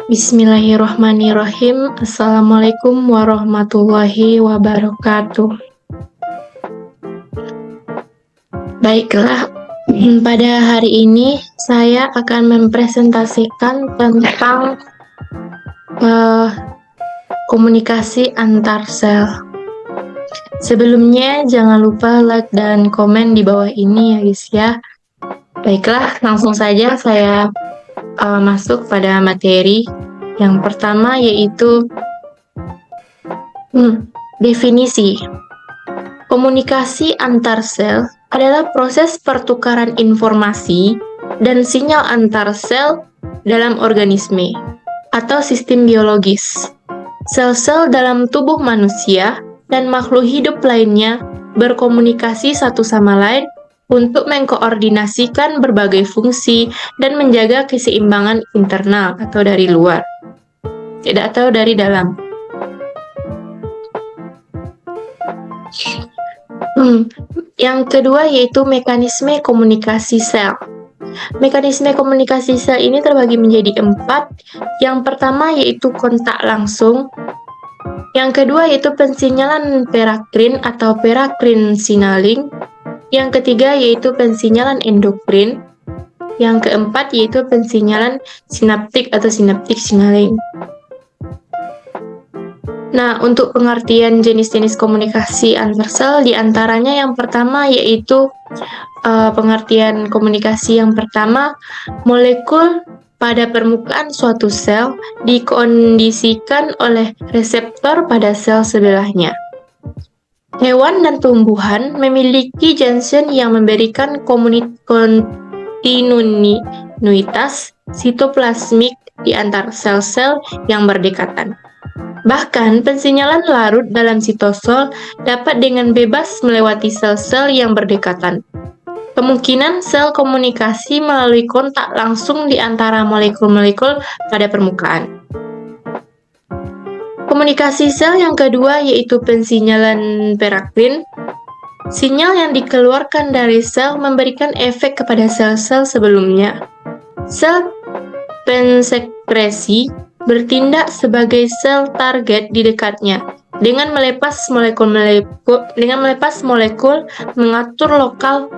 Bismillahirrahmanirrahim. Assalamualaikum warahmatullahi wabarakatuh. Baiklah, pada hari ini saya akan mempresentasikan tentang komunikasi antar sel. Sebelumnya jangan lupa like dan komen di bawah ini ya guys ya. Baiklah, langsung saja saya masuk pada materi. Yang pertama yaitu definisi. Komunikasi antar sel adalah proses pertukaran informasi dan sinyal antar sel dalam organisme atau sistem biologis. Sel-sel dalam tubuh manusia dan makhluk hidup lainnya berkomunikasi satu sama lain untuk mengkoordinasikan berbagai fungsi dan menjaga keseimbangan internal atau dari luar, tidak atau dari dalam. Yang kedua yaitu mekanisme komunikasi sel. Mekanisme komunikasi sel ini terbagi menjadi 4. Yang pertama yaitu kontak langsung. Yang kedua yaitu pensinyalan perakrin atau perakrin signaling. Yang ketiga yaitu pensinyalan endokrin. Yang keempat yaitu pensinyalan sinaptik atau synaptic signaling. Nah, untuk pengertian jenis-jenis komunikasi antar sel, diantaranya yang pertama yaitu pengertian komunikasi yang pertama, molekul pada permukaan suatu sel dikondisikan oleh reseptor pada sel sebelahnya. Hewan dan tumbuhan memiliki junction yang memberikan kontinuitas sitoplasmik di antar sel-sel yang berdekatan. Bahkan, pensinyalan larut dalam sitosol dapat dengan bebas melewati sel-sel yang berdekatan. Kemungkinan sel komunikasi melalui kontak langsung di antara molekul-molekul pada permukaan. Komunikasi sel yang kedua yaitu pensinyalan perakrin. Sinyal yang dikeluarkan dari sel memberikan efek kepada sel-sel sebelumnya. Sel pensekresi bertindak sebagai sel target di dekatnya dengan melepas molekul mengatur lokal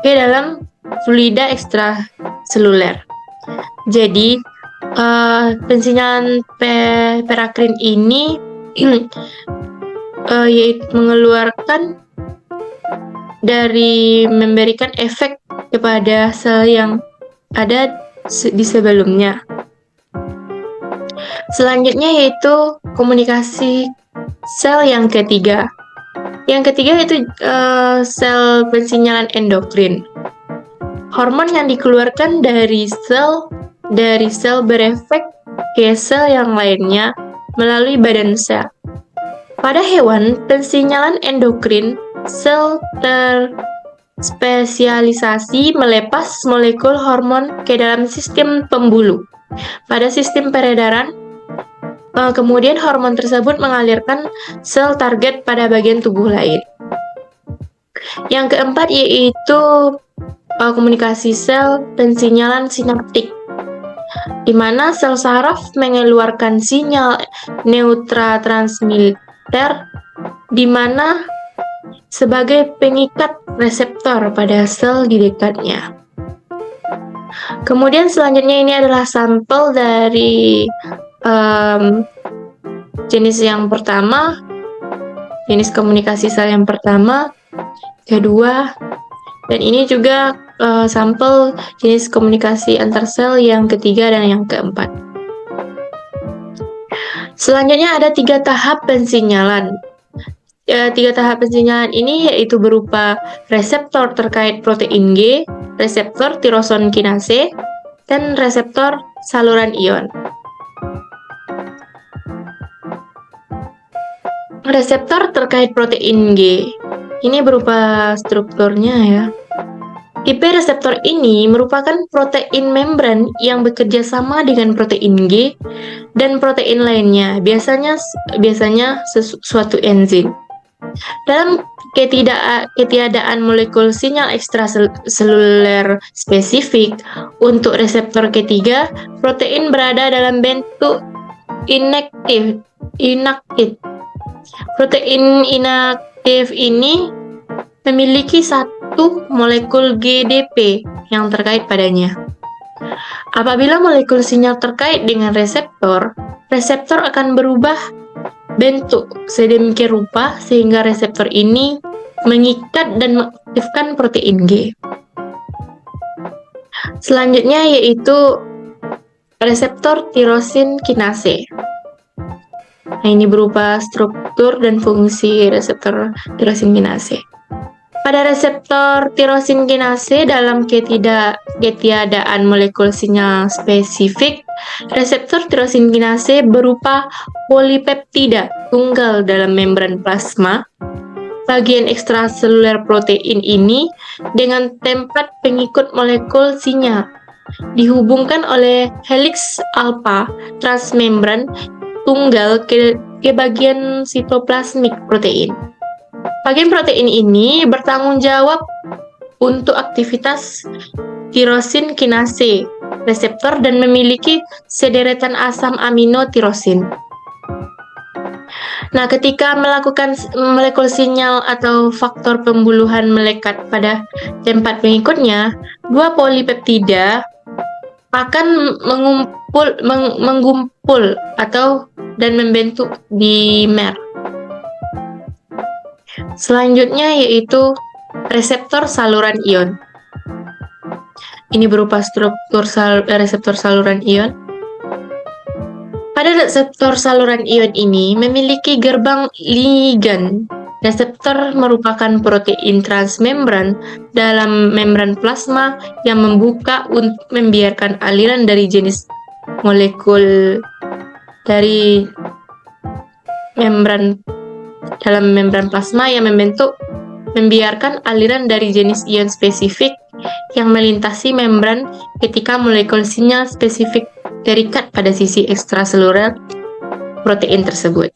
ke dalam fluida ekstraseluler. Jadi pensinyalan perakrin ini yaitu mengeluarkan dari memberikan efek kepada sel yang ada di sebelumnya. Selanjutnya yaitu komunikasi sel yang ketiga. Yang ketiga yaitu sel pensinyalan endokrin. Hormon yang dikeluarkan dari sel berefek ke sel yang lainnya melalui badan sel. Pada hewan, pensinyalan endokrin, sel terspesialisasi melepas molekul hormon ke dalam sistem pembuluh. Pada sistem peredaran, kemudian hormon tersebut mengalirkan sel target pada bagian tubuh lain. Yang keempat yaitu komunikasi sel pensinyalan sinaptik, di mana sel saraf mengeluarkan sinyal neurotransmitter di mana sebagai pengikat reseptor pada sel di dekatnya. Kemudian selanjutnya ini adalah sampel dari jenis yang pertama, jenis komunikasi sel yang pertama, kedua, dan ini juga sampel jenis komunikasi antar sel yang ketiga dan yang keempat. Selanjutnya ada 3 tahap pensinyalan. 3 tahap pensinyalan ini yaitu berupa reseptor terkait protein G, reseptor tirosin kinase, dan reseptor saluran ion. Reseptor terkait protein G ini berupa strukturnya ya. Tipe reseptor ini merupakan protein membran yang bekerja sama dengan protein G dan protein lainnya, biasanya suatu enzim. Dalam ketiadaan molekul sinyal ekstraseluler spesifik untuk reseptor ketiga, protein berada dalam bentuk inaktif. Protein inaktif ini memiliki satu molekul GDP yang terkait padanya. Apabila molekul sinyal terkait dengan reseptor, reseptor akan berubah bentuk sedemikian rupa sehingga reseptor ini mengikat dan mengaktifkan protein G. Selanjutnya yaitu reseptor tirosin kinase. Nah, ini berupa struktur dan fungsi reseptor tirosin kinase. Pada reseptor tirosin kinase dalam ketiadaan molekul sinyal spesifik, reseptor tirosin kinase berupa polipeptida tunggal dalam membran plasma. Bagian ekstraseluler protein ini dengan tempat pengikut molekul sinyal dihubungkan oleh heliks alfa transmembran tunggal ke bagian sitoplasmik protein. Bagian protein ini bertanggung jawab untuk aktivitas tirosin kinase reseptor dan memiliki sederetan asam amino tirosin. Nah, ketika melakukan molekul sinyal atau faktor pembuluhan melekat pada tempat pengikutnya, dua polipeptida akan menggumpul dan membentuk dimer. Selanjutnya yaitu reseptor saluran ion. Ini berupa struktur reseptor saluran ion. Pada reseptor saluran ion ini memiliki gerbang ligan. Reseptor merupakan protein transmembran dalam membran plasma yang membuka untuk membiarkan aliran dari jenis molekul dari dalam membran plasma yang membiarkan aliran dari jenis ion spesifik yang melintasi membran ketika molekul sinyal spesifik terikat pada sisi ekstraseluler protein tersebut.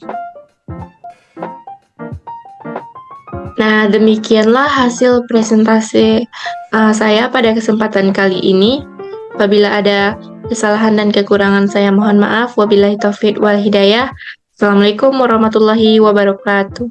Nah, demikianlah hasil presentasi saya pada kesempatan kali ini. Apabila ada kesalahan dan kekurangan saya mohon maaf. Wabillahi taufiq wal hidayah. Assalamualaikum warahmatullahi wabarakatuh.